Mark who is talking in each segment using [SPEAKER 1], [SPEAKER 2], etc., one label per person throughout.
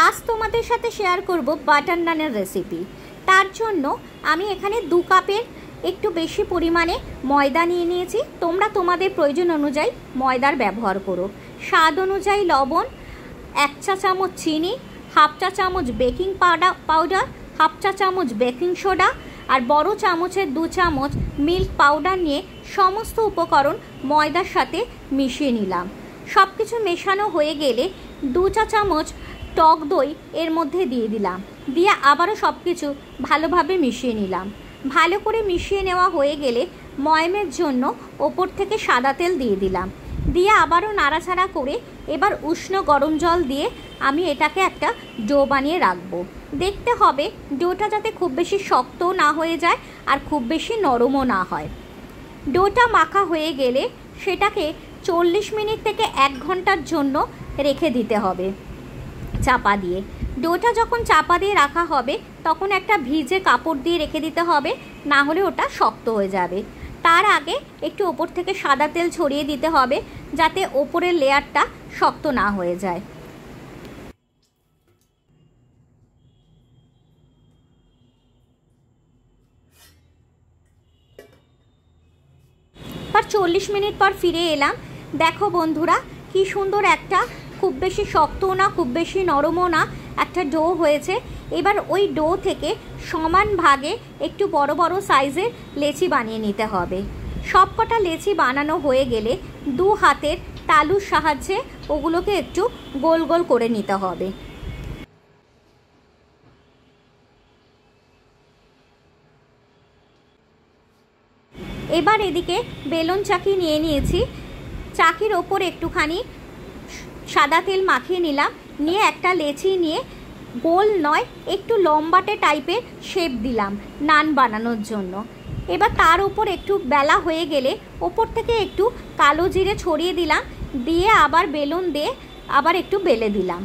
[SPEAKER 1] আজ তোমাদের সাথে শেয়ার করব বাটার নানের রেসিপি। তার জন্য আমি এখানে 2 কাপের একটু বেশি পরিমাণে ময়দা নিয়ে নিয়েছি। তোমরা তোমাদের প্রয়োজন অনুযায়ী ময়দার ব্যবহার করো। স্বাদ অনুযায়ী লবণ, 1 চা চামচ চিনি, 1/2 চা চামচ বেকিং পাউডার, 1/2 চা চামচ বেকিং সোডা আর বড় চামচের 2 চামচ মিল্ক পাউডার নিয়ে সমস্ত উপকরণ ময়দার সাথে মিশিয়ে নিলাম। সব কিছু মেশানো হয়ে গেলে 2 চা চামচ টক দই এর মধ্যে দিয়ে দিলাম, দিয়ে আবারও সব কিছু ভালোভাবে মিশিয়ে নিলাম। ভালো করে মিশিয়ে নেওয়া হয়ে গেলে ময়ামের জন্য ওপর থেকে সাদা তেল দিয়ে দিলাম, দিয়ে আবারও নাড়াচাড়া করে এবার উষ্ণ গরম জল দিয়ে আমি এটাকে একটা ডো বানিয়ে রাখবো। দেখতে হবে ডোটা যাতে খুব বেশি শক্তও না হয়ে যায় আর খুব বেশি নরমও না হয়। ডোটা মাখা হয়ে গেলে সেটাকে 40 মিনিট থেকে 1 ঘন্টার জন্য রেখে দিতে হবে চাপা দিয়ে। ডোটা যখন চাপা দিয়ে রাখা হবে তখন একটা ভিজে কাপড় দিয়ে রেখে দিতে হবে, না হলে ওটা শক্ত হয়ে যাবে। তার আগে একটু ওপর থেকে সাদা তেল ছড়িয়ে দিতে হবে যাতে ওপরের লেয়ারটা শক্ত না হয়ে যায়। আর 40 মিনিট পর ফিরে এলাম। দেখো বন্ধুরা, কি সুন্দর একটা, খুব বেশি শক্তও না খুব বেশি নরমও না, একটা ডো হয়েছে। এবার ওই ডো থেকে সমান ভাগে একটু বড় বড় সাইজের লেচি বানিয়ে নিতে হবে। সব কটা লেচি বানানো হয়ে গেলে 2 হাতের তালুর সাহায্যে ওগুলোকে একটু গোল গোল করে নিতে হবে। এবার এদিকে বেলুন চাকি নিয়ে নিয়েছি। চাকির ওপর একটুখানি সাদা তেল মাখিয়ে নিলাম, নিয়ে একটা লেচি নিয়ে গোল নয় একটু লম্বাটে টাইপের শেপ দিলাম নান বানানোর জন্য। এবার তার উপর একটু বেলা হয়ে গেলে ওপর থেকে একটু কালো জিরে ছড়িয়ে দিলাম, দিয়ে আবার বেলুন দিয়ে আবার একটু বেলে দিলাম।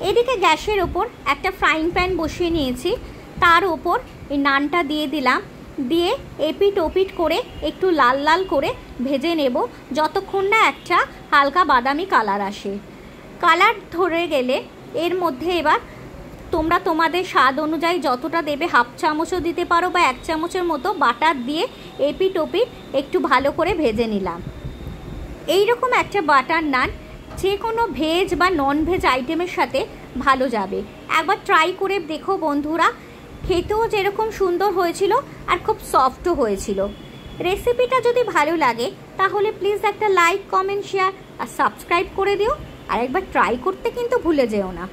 [SPEAKER 1] এদিকে গ্যাসের ওপর একটা ফ্রাইং প্যান বসিয়ে নিয়েছি, তার ওপর এই নানটা দিয়ে দিলাম, দিয়ে এপিট ওপিট করে একটু লাল লাল করে ভেজে নেব যতক্ষণ না একটা হালকা বাদামি কালার আসে। কালার ধরে গেলে এর মধ্যে এবার তোমরা তোমাদের স্বাদ অনুযায়ী যতটা দেবে 1/2 চামচও দিতে পারো বা 1 চামচের মতো বাটার দিয়ে এপিট ওপিট একটু ভালো করে ভেজে নিলাম। এই রকম একটা বাটার নান যে কোনো ভেজ বা নন ভেজ আইটেমের সাথে ভালো যাবে। একবার ট্রাই করে দেখো বন্ধুরা, খেতেও যেরকম সুন্দর হয়েছিল আর খুব সফটও হয়েছিল। রেসিপিটা যদি ভালো লাগে তাহলে প্লিজ একটা লাইক, কমেন্ট, শেয়ার আর সাবস্ক্রাইব করে দিও। আর একবার ট্রাই করতে কিন্তু ভুলে যেও না।